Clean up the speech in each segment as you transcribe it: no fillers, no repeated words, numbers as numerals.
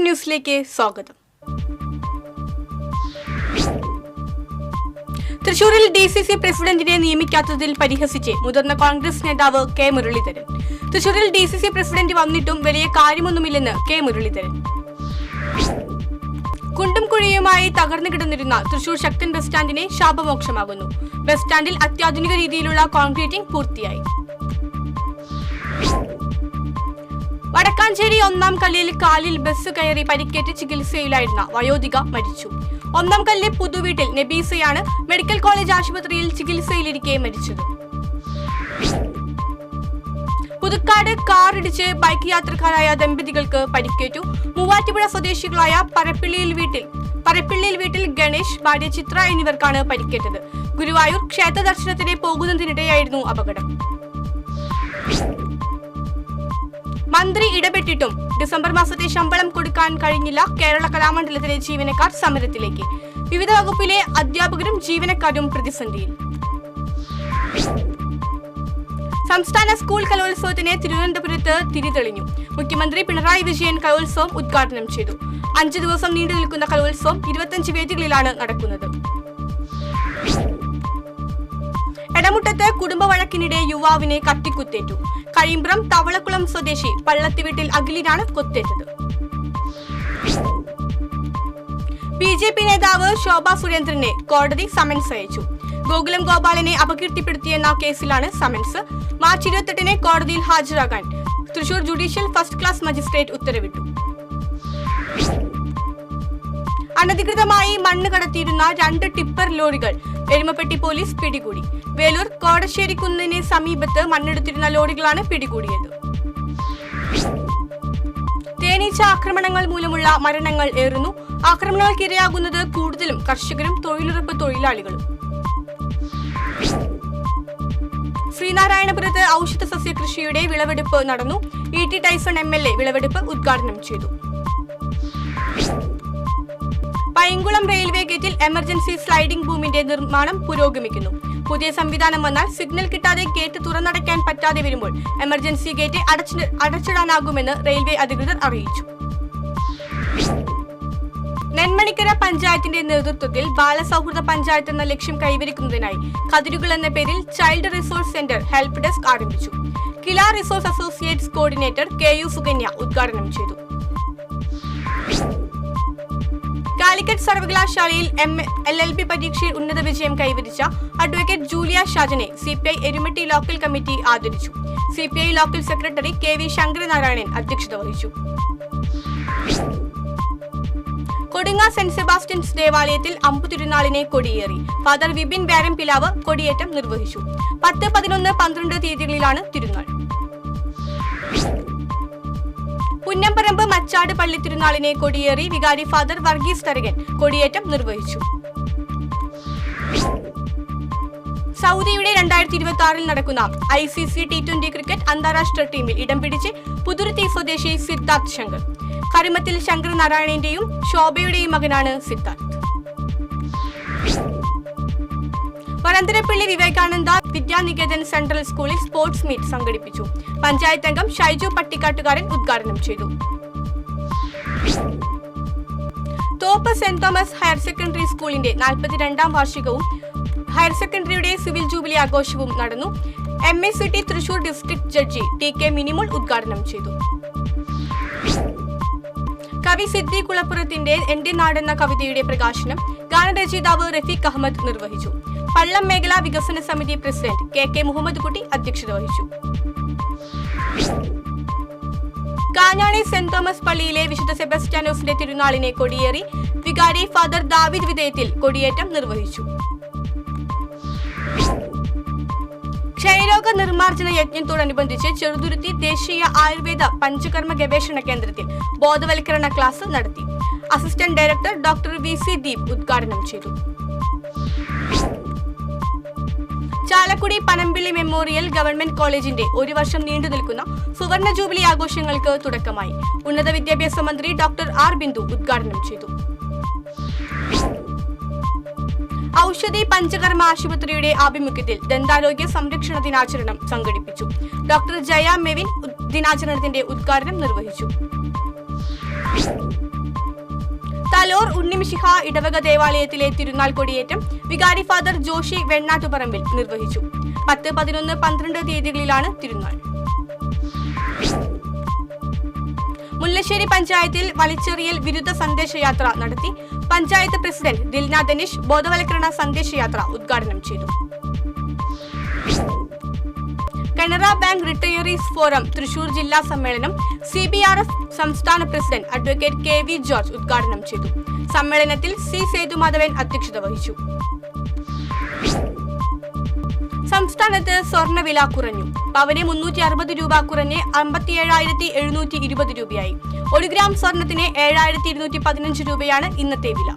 ന്യൂസിലേക്ക് സ്വാഗതം. തൃശൂരിൽ DCC പ്രസിഡന്റിനെ നിയമിക്കാത്തതിൽ പരിഹസിച്ച് മുതിർന്ന കോൺഗ്രസ് നേതാവ് കെ മുരളീധരൻ. തൃശൂരിൽ DCC പ്രസിഡന്റ് വന്നിട്ടും വലിയ കാര്യമൊന്നുമില്ലെന്ന് കെ മുരളീധരൻ. കുണ്ടും കുഴിയുമായി തകർന്നു കിടന്നിരുന്ന തൃശൂർ ശക്തൻ ബസ് സ്റ്റാൻഡിനെ ശാപമോക്ഷമാകുന്നു. ബസ് സ്റ്റാൻഡിൽ അത്യാധുനിക രീതിയിലുള്ള കോൺക്രീറ്റിംഗ് പൂർത്തിയായി. വടക്കാഞ്ചേരി ഒന്നാം കല്ലിൽ കാലിൽ ബസ് കയറി പരിക്കേറ്റ് ചികിത്സയിലായിരുന്ന വയോധിക മരിച്ചു. ഒന്നാം കല്ല് പുതുവീട്ടിൽ നബീസയാണ് മെഡിക്കൽ കോളേജ് ആശുപത്രിയിൽ ചികിത്സയിലിരിക്കെ മരിച്ചത്. പുതുക്കാട് കാർ ഇടിച്ച് ബൈക്ക് യാത്രക്കാരായ ദമ്പതികൾക്ക് പരിക്കേറ്റു. മൂവാറ്റുപുഴ സ്വദേശികളായ പരപ്പിള്ളിയിൽ വീട്ടിൽ ഗണേഷ്, ഭാര്യ ചിത്ര എന്നിവർക്കാണ് പരിക്കേറ്റത്. ഗുരുവായൂർ ക്ഷേത്ര ദർശനത്തിന് പോകുന്നതിനിടെയായിരുന്നു അപകടം. മന്ത്രി ഇടപെട്ടിട്ടും ഡിസംബർ മാസത്തെ ശമ്പളം കൊടുക്കാൻ കഴിഞ്ഞില്ല. കേരള കലാമണ്ഡലത്തിലെ ജീവനക്കാർ സമരത്തിലേക്ക്. വിവിധ വകുപ്പിലെ അധ്യാപകരും ജീവനക്കാരും പ്രതിസന്ധിയിൽ. സംസ്ഥാന സ്കൂൾ കലോത്സവത്തിന് തിരുവനന്തപുരത്ത് തിരിതെളിഞ്ഞു. മുഖ്യമന്ത്രി പിണറായി വിജയൻ കലോത്സവം ഉദ്ഘാടനം ചെയ്തു. 5 ദിവസം നീണ്ടു നിൽക്കുന്ന കലോത്സവം 25 വേദികളിലാണ് നടക്കുന്നത്. എടമുട്ടത്ത് കുടുംബ വഴക്കിനിടെ യുവാവിനെ കത്തിക്കുത്തേറ്റു. കഴിമ്പ്രം തവളക്കുളം സ്വദേശി പള്ളത്തിവീട്ടിൽ അഖിലിനാണ് കൊത്തേറ്റത്. BJP നേതാവ് ശോഭാ സുരേന്ദ്രനെ കോടതി സമൻസ് അയച്ചു. ഗോകുലം ഗോപാലിനെ അപകീർത്തിപ്പെടുത്തിയെന്ന കേസിലാണ് സമൻസ്. മാർച്ച് 28-ന് കോടതിയിൽ ഹാജരാകാൻ Thrissur judicial first class magistrate ഉത്തരവിട്ടു. അനധികൃതമായി മണ്ണ് കടത്തിയിരുന്ന 2 ടിപ്പർ ലോറികൾ എരുമപ്പെട്ടി പോലീസ് പിടികൂടി. വേലൂർ കോടശ്ശേരിക്കുന്നിന് സമീപത്ത് മണ്ണെടുത്തിരുന്ന ലോറികളാണ് പിടികൂടിയത്. തേനീച്ച ആക്രമണങ്ങൾ മൂലമുള്ള മരണങ്ങൾ ഏറുന്നു. ആക്രമണങ്ങൾക്കിരയാകുന്നത് കൂടുതലും കർഷകരും തൊഴിലുറപ്പ് തൊഴിലാളികളും. ശ്രീനാരായണപുരത്ത് ഔഷധ സസ്യ കൃഷിയുടെ വിളവെടുപ്പ് നടന്നു. ET ടൈസൺ MLA വിളവെടുപ്പ് ഉദ്ഘാടനം ചെയ്തു. പൈങ്കുളം റെയിൽവേ ഗേറ്റിൽ എമർജൻസി സ്ലൈഡിംഗ് ബൂമിന്റെ നിർമ്മാണം പുരോഗമിക്കുന്നു. പുതിയ സംവിധാനം വന്നാൽ സിഗ്നൽ കിട്ടാതെ ഗേറ്റ് തുറന്നടയ്ക്കാൻ പറ്റാതെ വരുമ്പോൾ എമർജൻസി ഗേറ്റ് അടച്ചിടാനാകുമെന്ന് റെയിൽവേ അധികൃതർ അറിയിച്ചു. നെന്മണിക്കര പഞ്ചായത്തിന്റെ നേതൃത്വത്തിൽ ബാലസൗഹൃദ പഞ്ചായത്ത് എന്ന ലക്ഷ്യം കൈവരിക്കുന്നതിനായി കതിരുകൾ എന്ന പേരിൽ child resource centre help desk ആരംഭിച്ചു. KILA resource associates coordinator KU Sukanya ഉദ്ഘാടനം ചെയ്തു. കാലിക്കറ്റ് സർവകലാശാലയിൽ LLB പരീക്ഷയിൽ ഉന്നത വിജയം കൈവരിച്ച അഡ്വക്കേറ്റ് ജൂലിയ ഷാജനെ CPI എരുമട്ടി ലോക്കൽ കമ്മിറ്റി ആദരിച്ചു. CPI local secretary KV Sankaranarayanan അധ്യക്ഷത വഹിച്ചു. കൊടുങ്ങ സെന്റ് സെബാസ്റ്റ്യൻസ് ദേവാലയത്തിൽ അമ്പുതിരുനാളിനെ കൊടിയേറി. ഫാദർ വിപിൻ വാരംപിലാവ് കൊടിയേറ്റം നിർവഹിച്ചു. 10, 11, 12 തീയതികളിലാണ് തിരുനാൾ. പുന്നമ്പറമ്പ് മച്ചാട് പള്ളി തിരുനാളിനെ കൊടിയേറി. വികാരി ഫാദർ വർഗീസ് തരകൻ കൊടിയേറ്റം നിർവഹിച്ചു. സൗദിയുടെ 2026-ൽ നടക്കുന്ന ICC T20 ക്രിക്കറ്റ് അന്താരാഷ്ട്ര ടീമിൽ ഇടം പിടിച്ച് പുതുരുത്തി സ്വദേശി സിദ്ധാർത്ഥ് ശങ്കർ. കരുമത്തിൽ ശങ്കർ നാരായണന്റെയും ശോഭയുടെയും മകനാണ് സിദ്ധാർത്ഥ്. വരന്തരപ്പള്ളി വിവേകാനന്ദ വിദ്യാനികേതൻ സെൻട്രൽ സ്കൂളിൽ സ്പോർട്സ് മീറ്റ് സംഘടിപ്പിച്ചു. പഞ്ചായത്ത് അംഗം ഷൈജു പട്ടിക്കാട്ടുകാരൻ ഉദ്ഘാടനം ചെയ്തു. തോപ്പ് സെന്റ് തോമസ് ഹയർ സെക്കൻഡറി സ്കൂളിന്റെ 42-ാം വാർഷികവും ഹയർ സെക്കൻഡറിയുടെ സിവിൽ ജൂബിലി ആഘോഷവും നടന്നു. MACT Thrissur district judge TK Minimol ഉദ്ഘാടനം ചെയ്തു. കവി സിദ്ദി കുളപ്പുറത്തിന്റെ എന്റെ നാടെന്ന കവിതയുടെ പ്രകാശനം ഗാനരചയിതാവ് റഫീഖ് അഹമ്മദ് നിർവഹിച്ചു. പള്ളം മേഖലാ വികസന സമിതി പ്രസിഡന്റ് KK മുഹമ്മദ് കുട്ടി അധ്യക്ഷത വഹിച്ചു. കാഞ്ഞാണി സെന്റ് തോമസ് പള്ളിയിലെ വിശുദ്ധ സെബസ്റ്റ്യാനോസിന്റെ തിരുനാളിനെ കൊടിയേറി. വികാരി ഫാദർ ദാവിദ് വിധേയത്തിൽ കൊടിയേറ്റം നിർവഹിച്ചു. ക്ഷയരോഗ നിർമ്മാർജ്ജന യജ്ഞത്തോടനുബന്ധിച്ച് ചെറുതുരുത്തി ദേശീയ ആയുർവേദ പഞ്ചകർമ്മ ഗവേഷണ കേന്ദ്രത്തിൽ ബോധവൽക്കരണ ക്ലാസ് നടത്തി. Assistant director doctor VC Deep ഉദ്ഘാടനം ചെയ്തു. ചാലക്കുടി പനമ്പിള്ളി മെമ്മോറിയൽ ഗവൺമെന്റ് കോളേജിന്റെ 1 വർഷം നീണ്ടു നിൽക്കുന്ന സുവർണ ജൂബിലി ആഘോഷങ്ങൾക്ക് തുടക്കമായി. ഉന്നത വിദ്യാഭ്യാസ മന്ത്രി ഡോക്ടർ R ബിന്ദു ഉദ്ഘാടനം ചെയ്തു. ഔഷധി പഞ്ചകർമ്മ ആശുപത്രിയുടെ ആഭിമുഖ്യത്തിൽ ദന്താരോഗ്യ സംരക്ഷണ ദിനാചരണം സംഘടിപ്പിച്ചു. ഡോക്ടർ ജയ മെവിൻ ദിനാചരണത്തിന്റെ ഉദ്ഘാടനം നിർവഹിച്ചു. തലോർ ഉണ്ണിമിശിഹ ഇടവക ദേവാലയത്തിലെ തിരുനാൾ കൊടിയേറ്റം വികാരി ഫാദർ ജോഷി വെണ്ണാട്ടുപറമ്പിൽ നിർവഹിച്ചു. 10, 11, 12 തീയതികളിലാണ് തിരുനാൾ. മുല്ലശ്ശേരി പഞ്ചായത്തിൽ വലിച്ചെറിയൽ വിരുദ്ധ സന്ദേശയാത്ര നടത്തി. പഞ്ചായത്ത് പ്രസിഡന്റ് ദിൽന ദനിഷ് ബോധവൽക്കരണ സന്ദേശയാത്ര ഉദ്ഘാടനം ചെയ്തു. Canara bank retirees forum Thrissur ജില്ലാ സമ്മേളനം CBRF സംസ്ഥാന പ്രസിഡന്റ് അഡ്വക്കേറ്റ് KV ജോർജ് ഉദ്ഘാടനം ചെയ്തു. സമ്മേളനത്തിൽ C സേതുമാധവൻ അധ്യക്ഷത വഹിച്ചു. സംസ്ഥാനത്ത് സ്വർണ്ണവില കുറഞ്ഞു. പവന് 360 രൂപ കുറഞ്ഞ് 57,720 രൂപയായി. 1 ഗ്രാം സ്വർണത്തിന് 7,215 രൂപയാണ് ഇന്നത്തെ വില.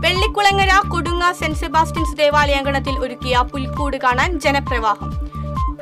വെള്ളിക്കുളങ്ങര കൊടുങ്ങ സെന്റ് സെബാസ്റ്റ്യൻസ് ദേവാലയാങ്കണത്തിൽ ഒരുക്കിയ പുൽക്കൂട് കാണാൻ ജനപ്രവാഹം.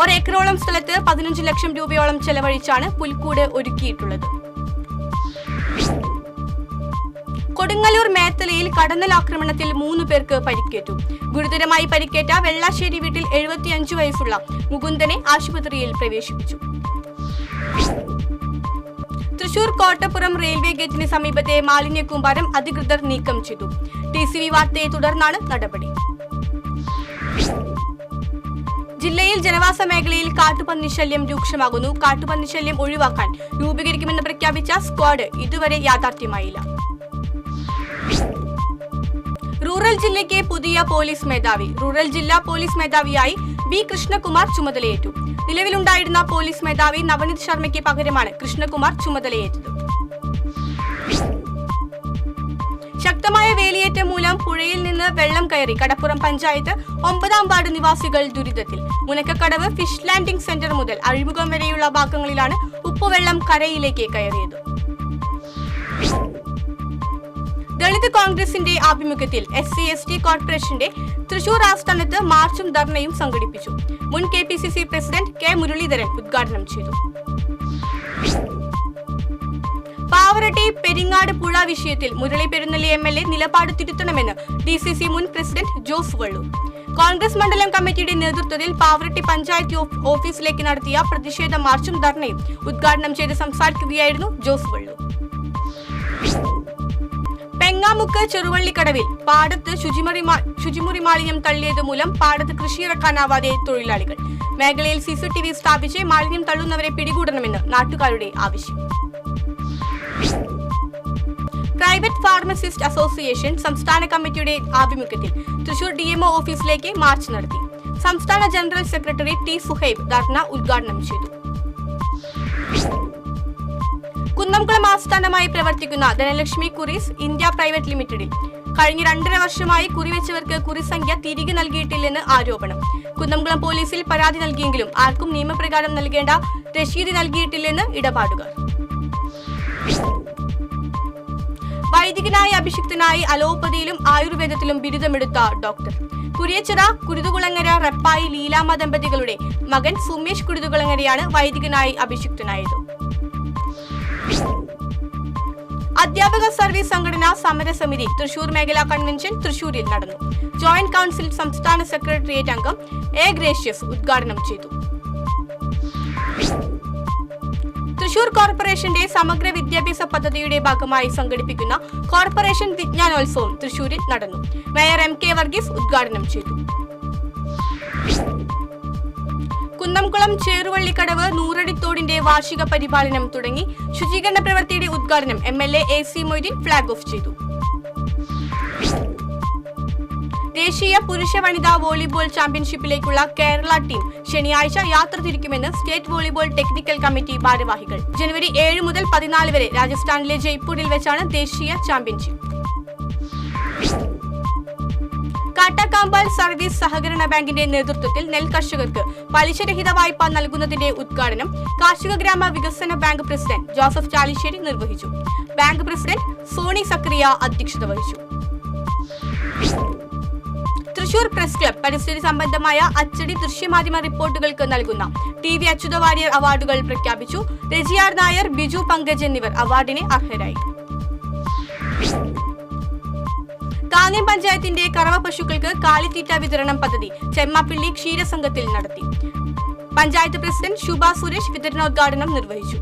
1 ഏക്കറോളം സ്ഥലത്ത് 15 ലക്ഷം രൂപയോളം ചെലവഴിച്ചാണ് പുൽക്കൂട് ഒരുക്കിയിട്ടുള്ളത്. കൊടുങ്ങല്ലൂർ മേത്തലയിൽ കടന്നലാക്രമണത്തിൽ 3 പേർക്ക് പരിക്കേറ്റു. ഗുരുതരമായി പരിക്കേറ്റ വെള്ളാശ്ശേരി വീട്ടിൽ 75 വയസ്സുള്ള മുകുന്ദനെ ആശുപത്രിയിൽ പ്രവേശിപ്പിച്ചു. തൃശൂർ കോട്ടപ്പുറം റെയിൽവേ ഗേറ്റിന് സമീപത്തെ മാലിന്യക്കൂമ്പാരം അധികൃതർ നീക്കം ചെയ്തു. TCV വാർത്തയെ തുടർന്നാണ് നടപടി. ജില്ലയിൽ ജനവാസ മേഖലയിൽ കാട്ടുപന്നി ശല്യം രൂക്ഷമാകുന്നു. കാട്ടുപന്നി ശല്യം ഒഴിവാക്കാൻ രൂപീകരിക്കുമെന്ന് പ്രഖ്യാപിച്ച സ്ക്വാഡ് ഇതുവരെ യാഥാർത്ഥ്യമായില്ല. റൂറൽ ജില്ലയ്ക്ക് പുതിയ പോലീസ് മേധാവി. റൂറൽ ജില്ലാ പോലീസ് മേധാവിയായി B കൃഷ്ണകുമാർ ചുമതലയേറ്റു. നിലവിലുണ്ടായിരുന്ന പോലീസ് മേധാവി നവനീത് ശർമ്മയ്ക്ക് പകരമാണ് കൃഷ്ണകുമാർ ചുമതലയേറ്റത്. ശക്തമായ വേലിയേറ്റം മൂലം പുഴയിൽ നിന്ന് വെള്ളം കയറി കടപ്പുറം പഞ്ചായത്ത് 9-ാം വാർഡ് നിവാസികൾ ദുരിതത്തിൽ. മുനക്കക്കടവ് ഫിഷ് ലാൻഡിംഗ് സെന്റർ മുതൽ അഴിമുഖം വരെയുള്ള ഭാഗങ്ങളിലാണ് ഉപ്പുവെള്ളം കരയിലേക്ക് കയറിയത്. ദളിത് കോൺഗ്രസിന്റെ ആഭിമുഖ്യത്തിൽ SC/ST കോർപ്പറേഷന്റെ തൃശൂർ ആസ്ഥാനത്ത് മാർച്ചും ധർണയും സംഘടിപ്പിച്ചു. മുൻ KPCC പ്രസിഡന്റ് K മുരളീധരൻ ഉദ്ഘാടനം ചെയ്തു. പാവറട്ടി പെരിങ്ങാട് പുഴ വിഷയത്തിൽ മുരളി പെരുന്നള്ളി MLA നിലപാട് തിരുത്തണമെന്ന് DCC മുൻ പ്രസിഡന്റ് ജോസ് വള്ളൂർ. കോൺഗ്രസ് മണ്ഡലം കമ്മിറ്റിയുടെ നേതൃത്വത്തിൽ പാവറട്ടി പഞ്ചായത്ത് ഓഫീസിലേക്ക് നടത്തിയ പ്രതിഷേധ മാർച്ചും ധർണയും ഉദ്ഘാടനം ചെയ്ത് സംസാരിക്കുകയായിരുന്നു ജോസ് വള്ളൂർ. പെങ്ങാമുക്ക് ചെറുവള്ളിക്കടവിൽ പാടത്ത് ശുചിമുറി മാലിന്യം തള്ളിയത് മൂലം പാടത്ത് കൃഷിയിറക്കാനാവാതെ തൊഴിലാളികൾ. മേഖലയിൽ CCTV സ്ഥാപിച്ച് മാലിന്യം തള്ളുന്നവരെ പിടികൂടണമെന്ന് നാട്ടുകാരുടെ ആവശ്യം. പ്രൈവറ്റ് ഫാർമസിസ്റ്റ് അസോസിയേഷൻ സംസ്ഥാന കമ്മിറ്റിയുടെ ആഭിമുഖ്യത്തിൽ തൃശൂർ DMO ഓഫീസിലേക്ക് മാർച്ച് നടത്തി. സംസ്ഥാന ജനറൽ സെക്രട്ടറി T സുഹൈബ് ധർണ ഉദ്ഘാടനം ചെയ്തു. കുന്നംകുളം ആസ്ഥാനമായി പ്രവർത്തിക്കുന്ന ധനലക്ഷ്മി കുറീസ് ഇന്ത്യ പ്രൈവറ്റ് ലിമിറ്റഡിൽ കഴിഞ്ഞ 2.5 വർഷമായി കുറിവെച്ചവർക്ക് കുറിസംഖ്യ തിരികെ നൽകിയിട്ടില്ലെന്ന് ആരോപണം. കുന്നംകുളം പോലീസിൽ പരാതി നൽകിയെങ്കിലും ആർക്കും നിയമപ്രകാരം നൽകേണ്ട രശീത് നൽകിയിട്ടില്ലെന്ന് ഇടപാടുകാർ. വൈദികനായി അഭിഷിക്തനായി അലോപ്പതിയിലും ആയുർവേദത്തിലും ബിരുദമെടുത്ത ഡോക്ടർ. കുരിയച്ചിറ കുരുതുകുളങ്ങര റെപ്പായി ലീലാമ്മ ദമ്പതികളുടെ മകൻ സുമേഷ് കുരുതുകുളങ്ങരയാണ് വൈദികനായി അഭിഷിക്തനായത്. അധ്യാപക സർവീസ് സംഘടനാ സമരസമിതി തൃശൂർ മേഖലാ കൺവെൻഷൻ തൃശൂരിൽ നടന്നു. ജോയിന്റ് കൌൺസിൽ സംസ്ഥാന സെക്രട്ടേറിയറ്റ് അംഗം A ഗ്രേഷ്യസ് ഉദ്ഘാടനം ചെയ്തു. തൃശൂർ കോർപ്പറേഷന്റെ സമഗ്ര വിദ്യാഭ്യാസ പദ്ധതിയുടെ ഭാഗമായി സംഘടിപ്പിക്കുന്ന കോർപ്പറേഷൻ വിജ്ഞാനോത്സവം തൃശൂരിൽ നടന്നു. മേയർ MK വർഗീസ് ഉദ്ഘാടനം ചെയ്തു. കുന്നംകുളം ചേറുവള്ളിക്കടവ് നൂറടിത്തോടിന്റെ വാർഷിക പരിപാലനം തുടങ്ങി. ശുചീകരണ പ്രവൃത്തിയുടെ ഉദ്ഘാടനം MLA AC Moideen flag off ചെയ്തു. ദേശീയ പുരുഷ വനിതാ വോളിബോൾ ചാമ്പ്യൻഷിപ്പിലേക്കുള്ള കേരള ടീം ശനിയാഴ്ച യാത്ര തിരിക്കുമെന്ന് സ്റ്റേറ്റ് വോളിബോൾ ടെക്നിക്കൽ കമ്മിറ്റി ഭാരവാഹികൾ. ജനുവരി 7 മുതൽ 14 വരെ രാജസ്ഥാനിലെ ജയ്പൂരിൽ വെച്ചാണ് ദേശീയ ചാമ്പ്യൻഷിപ്പ്. കാട്ടാക്കാമ്പാൽ സർവീസ് സഹകരണ ബാങ്കിന്റെ നേതൃത്വത്തിൽ നെൽ കർഷകർക്ക് പലിശരഹിത വായ്പ നൽകുന്നതിന്റെ ഉദ്ഘാടനം കാർഷിക ഗ്രാമ വികസന ബാങ്ക് പ്രസിഡന്റ് ജോസഫ് ചാലിശ്ശേരി നിർവഹിച്ചു. ബാങ്ക് പ്രസിഡന്റ് സോണി സക്രിയ അധ്യക്ഷത വഹിച്ചു. തൃശൂർ പ്രസ് ക്ലബ് പരിസ്ഥിതി സംബന്ധമായ അച്ചടി ദൃശ്യമാധ്യമ റിപ്പോർട്ടുകൾക്ക് നൽകുന്ന TV അച്യുത വാര്യർ അവാർഡുകൾ പ്രഖ്യാപിച്ചു. രജിയാർ നായർ, ബിജു പങ്കജ് എന്നിവർ അവാർഡിന് അർഹരായി. കാഞ്ഞം പഞ്ചായത്തിന്റെ കറവ പശുക്കൾക്ക് കാലിത്തീറ്റ വിതരണം പദ്ധതി ചെമ്മാപ്പിള്ളി ക്ഷീരസംഘത്തിൽ നടത്തി. പഞ്ചായത്ത് പ്രസിഡന്റ് ശുഭ സുരേഷ് വിതരണോദ്ഘാടനം നിർവഹിച്ചു.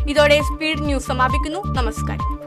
ഇതോടെ സ്പീഡ് ന്യൂസ് സമാപിക്കുന്നു. നമസ്കാരം.